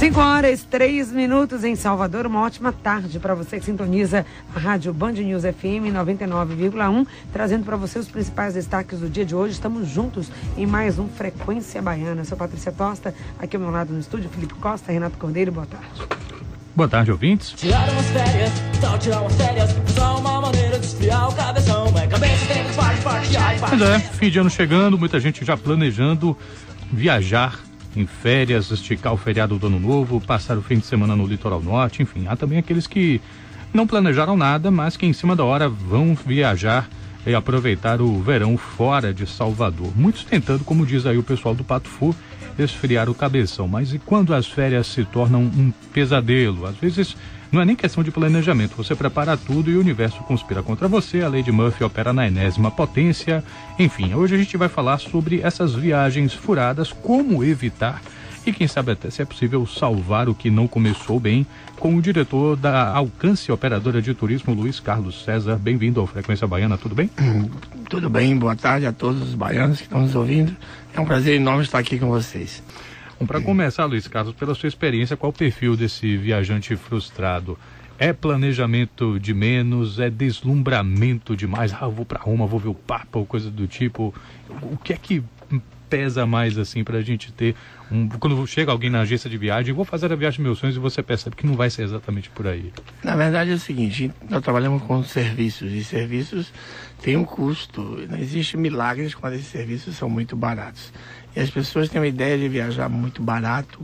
5h03 em Salvador. Uma ótima tarde para você que sintoniza a rádio Band News FM 99,1, trazendo para você os principais destaques do dia de hoje. Estamos juntos em mais um Frequência Baiana. Eu sou Patrícia Tosta, aqui ao meu lado no estúdio, Felipe Costa, Renato Cordeiro. Boa tarde. Boa tarde, ouvintes. Tirar umas férias, tal tirar umas férias, só uma maneira de esfriar o cabeção. É cabeça, tempo, parte, ai, parte. Mas é, fim de ano chegando, muita gente já planejando viajar em férias, esticar o feriado do Ano Novo, passar o fim de semana no litoral norte, enfim. Há também aqueles que não planejaram nada, mas que em cima da hora vão viajar e aproveitar o verão fora de Salvador. Muitos tentando, como diz aí o pessoal do Pato Fu, esfriar o cabeção. Mas e quando as férias se tornam um pesadelo? Às vezes não é nem questão de planejamento, você prepara tudo e o universo conspira contra você, a lei de Murphy opera na enésima potência. Enfim, hoje a gente vai falar sobre essas viagens furadas, como evitar e quem sabe até se é possível salvar o que não começou bem, com o diretor da Alcance Operadora de Turismo, Luiz Carlos César. Bem-vindo ao Frequência Baiana, tudo bem? Tudo bem, boa tarde a todos os baianos que estão nos ouvindo. É um prazer enorme estar aqui com vocês. Bom, para começar, Luiz Carlos, pela sua experiência, qual o perfil desse viajante frustrado? É planejamento de menos? É deslumbramento demais? Ah, eu vou para Roma, vou ver o Papa ou coisa do tipo. O que é que pesa mais assim pra gente ter quando chega alguém na agência de viagem, vou fazer a viagem dos meus sonhos, e você percebe que não vai ser exatamente por aí? Na verdade é o seguinte, nós trabalhamos com serviços e serviços têm um custo, não existe milagres quando esses serviços são muito baratos. E as pessoas têm uma ideia de viajar muito barato,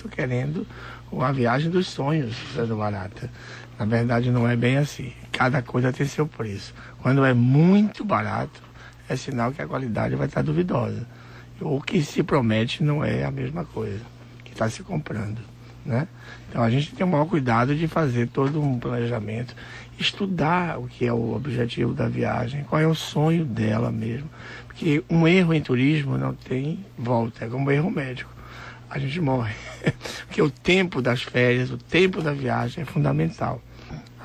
querendo uma viagem dos sonhos sendo barata. Na verdade não é bem assim, cada coisa tem seu preço. Quando é muito barato, é sinal que a qualidade vai estar duvidosa. O que se promete não é a mesma coisa que está se comprando, né? Então a gente tem o maior cuidado de fazer todo um planejamento, estudar o que é o objetivo da viagem, qual é o sonho dela mesmo. Porque um erro em turismo não tem volta, é como um erro médico. A gente morre. Porque o tempo das férias, o tempo da viagem é fundamental.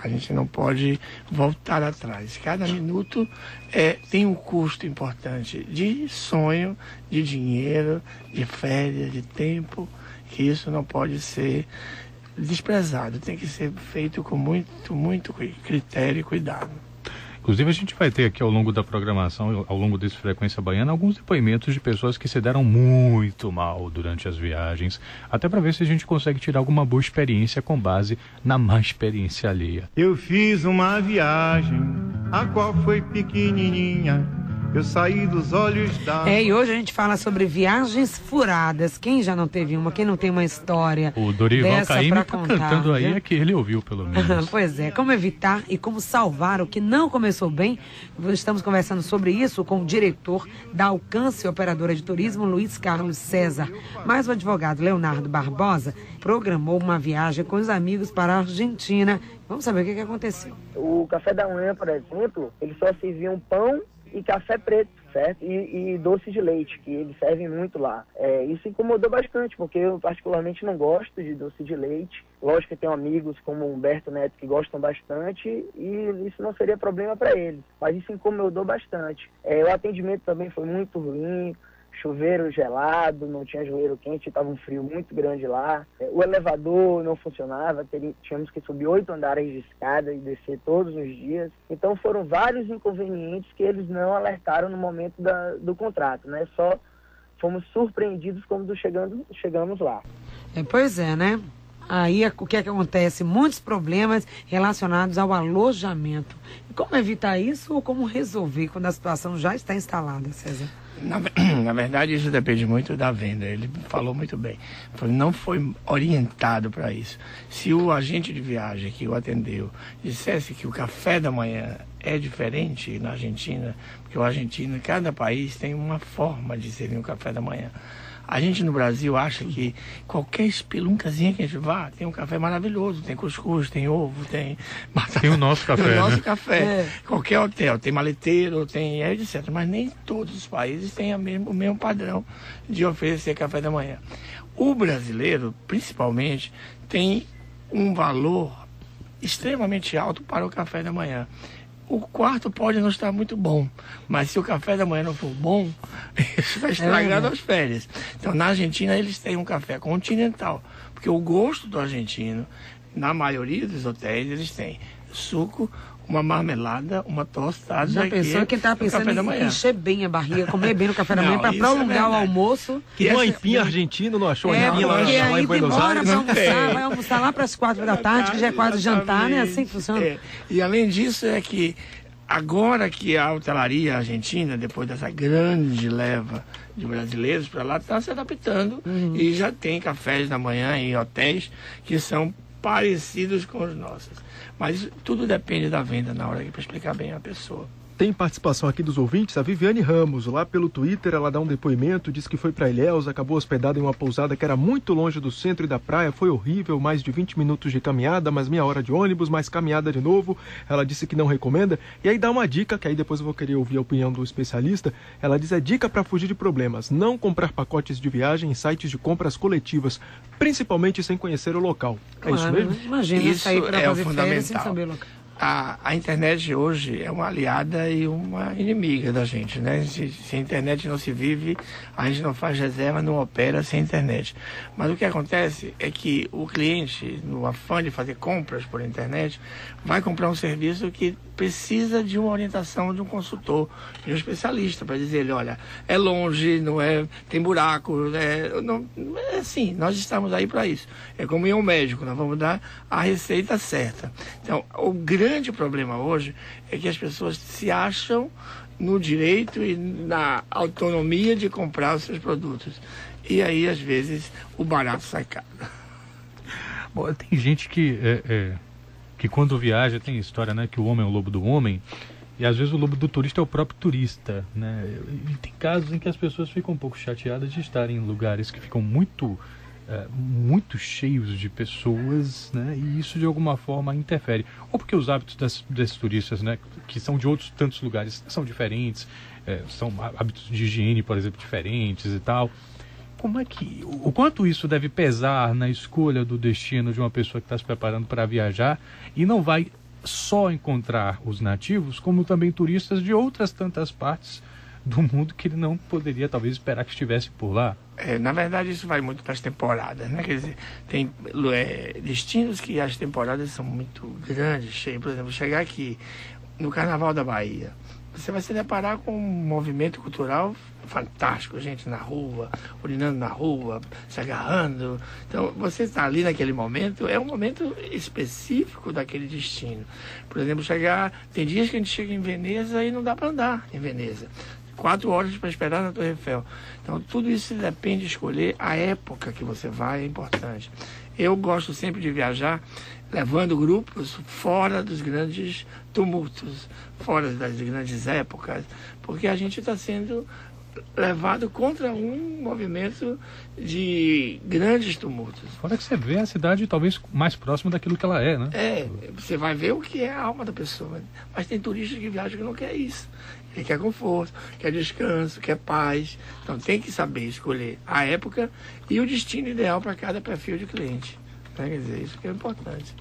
A gente não pode voltar atrás. Cada minuto tem um custo importante de sonho, de dinheiro, de férias, de tempo, que isso não pode ser desprezado. Tem que ser feito com muito critério e cuidado. Inclusive a gente vai ter aqui ao longo da programação, ao longo desse Frequência Baiana, alguns depoimentos de pessoas que se deram muito mal durante as viagens, até para ver se a gente consegue tirar alguma boa experiência com base na má experiência alheia. Eu fiz uma viagem, a qual foi pequenininha, eu saí dos olhos da... E hoje a gente fala sobre viagens furadas. Quem já não teve uma, quem não tem uma história o Dorival Caymmi tá contar, cantando aí, viu? É que ele ouviu pelo menos. Pois é, como evitar e como salvar o que não começou bem. Estamos conversando sobre isso com o diretor da Alcance Operadora de Turismo, Luiz Carlos César. Mas o advogado Leonardo Barbosa programou uma viagem com os amigos para a Argentina. Vamos saber o que aconteceu. O café da manhã, por exemplo, eles só serviam pão e café preto, certo? E doce de leite, que eles servem muito lá. Isso incomodou bastante, porque eu particularmente não gosto de doce de leite. Lógico que tenho amigos como o Humberto Neto que gostam bastante e isso não seria problema para eles. Mas isso incomodou bastante. O atendimento também foi muito ruim. Chuveiro gelado, não tinha chuveiro quente, estava um frio muito grande lá. O elevador não funcionava, tínhamos que subir 8 andares de escada e descer todos os dias. Então foram vários inconvenientes que eles não alertaram no momento do contrato, né? Só fomos surpreendidos quando chegamos lá. Pois é, né? Aí o que é que acontece? Muitos problemas relacionados ao alojamento. E como evitar isso ou como resolver quando a situação já está instalada, César? Na verdade, isso depende muito da venda. Ele falou muito bem. Não foi orientado para isso. Se o agente de viagem que o atendeu dissesse que o café da manhã é diferente na Argentina, porque o argentino, cada país tem uma forma de servir o café da manhã. A gente no Brasil acha que qualquer espeluncazinha que a gente vá, tem um café maravilhoso, tem cuscuz, tem ovo, tem... Tem o nosso café, tem o nosso né? café. Qualquer hotel, tem maleteiro, tem etc. Mas nem todos os países têm o mesmo padrão de oferecer café da manhã. O brasileiro, principalmente, tem um valor extremamente alto para o café da manhã. O quarto pode não estar muito bom, mas se o café da manhã não for bom, isso vai estragar as férias. Então, na Argentina, eles têm um café continental, porque o gosto do argentino, na maioria dos hotéis, eles têm suco, uma marmelada, uma tostada. Já pensou quem estava pensando em encher bem a barriga, comer bem no café da manhã para prolongar o almoço? Que no aipim argentino não achou aipim lá em Buenos Aires? Vai almoçar lá para as 4 da tarde, que já é quase jantar, né? Assim que funciona. E além disso é que agora que a hotelaria argentina, depois dessa grande leva de brasileiros para lá, está se adaptando e já tem cafés da manhã em hotéis que são parecidos com os nossos. Mas tudo depende da venda na hora, para explicar bem a pessoa. Tem participação aqui dos ouvintes, a Viviane Ramos, lá pelo Twitter, ela dá um depoimento, diz que foi para Ilhéus, acabou hospedada em uma pousada que era muito longe do centro e da praia, foi horrível, mais de 20 minutos de caminhada, mais meia hora de ônibus, mais caminhada de novo, ela disse que não recomenda, e aí dá uma dica, que aí depois eu vou querer ouvir a opinião do especialista, ela diz, dica para fugir de problemas, não comprar pacotes de viagem em sites de compras coletivas, principalmente sem conhecer o local. Claro, é isso mesmo? Imagina sair para fazer férias sem saber o local. A internet hoje é uma aliada e uma inimiga da gente, né? Se a internet não se vive, a gente não faz reserva, não opera sem internet. Mas o que acontece é que o cliente, no afã de fazer compras por internet, vai comprar um serviço que precisa de uma orientação de um consultor, de um especialista, para dizer, olha, é longe, não é, tem buraco, não é assim, nós estamos aí para isso. É como ir ao médico, nós vamos dar a receita certa. Então, o grande problema hoje é que as pessoas se acham no direito e na autonomia de comprar os seus produtos. E aí, às vezes, o barato sai caro. Bom, tem gente que quando viaja tem história, né, que o homem é o lobo do homem, e às vezes o lobo do turista é o próprio turista, né? E tem casos em que as pessoas ficam um pouco chateadas de estarem em lugares que ficam muito cheios de pessoas, né? E isso de alguma forma interfere. Ou porque os hábitos desses turistas, né, que são de outros tantos lugares, são diferentes, são hábitos de higiene, por exemplo, diferentes e tal. Como é que, o quanto isso deve pesar na escolha do destino de uma pessoa que está se preparando para viajar e não vai só encontrar os nativos, como também turistas de outras tantas partes do mundo que ele não poderia talvez esperar que estivesse por lá? Na verdade, isso vai muito para as temporadas, né? Quer dizer, tem destinos que as temporadas são muito grandes, cheias. Por exemplo, chegar aqui no Carnaval da Bahia, você vai se deparar com um movimento cultural fantástico, gente na rua, urinando na rua, se agarrando. Então, você está ali naquele momento, é um momento específico daquele destino. Por exemplo, tem dias que a gente chega em Veneza e não dá para andar em Veneza. 4 horas para esperar na Torre Eiffel. Então, tudo isso depende de escolher a época que você vai, é importante. Eu gosto sempre de viajar levando grupos fora dos grandes tumultos, fora das grandes épocas, porque a gente está sendo levado contra um movimento de grandes tumultos. Fora que você vê a cidade talvez mais próxima daquilo que ela é, né? Você vai ver o que é a alma da pessoa. Mas tem turistas que viajam que não quer isso. Ele quer conforto, quer descanso, quer paz. Então tem que saber escolher a época e o destino ideal para cada perfil de cliente. Quer dizer, isso que é importante.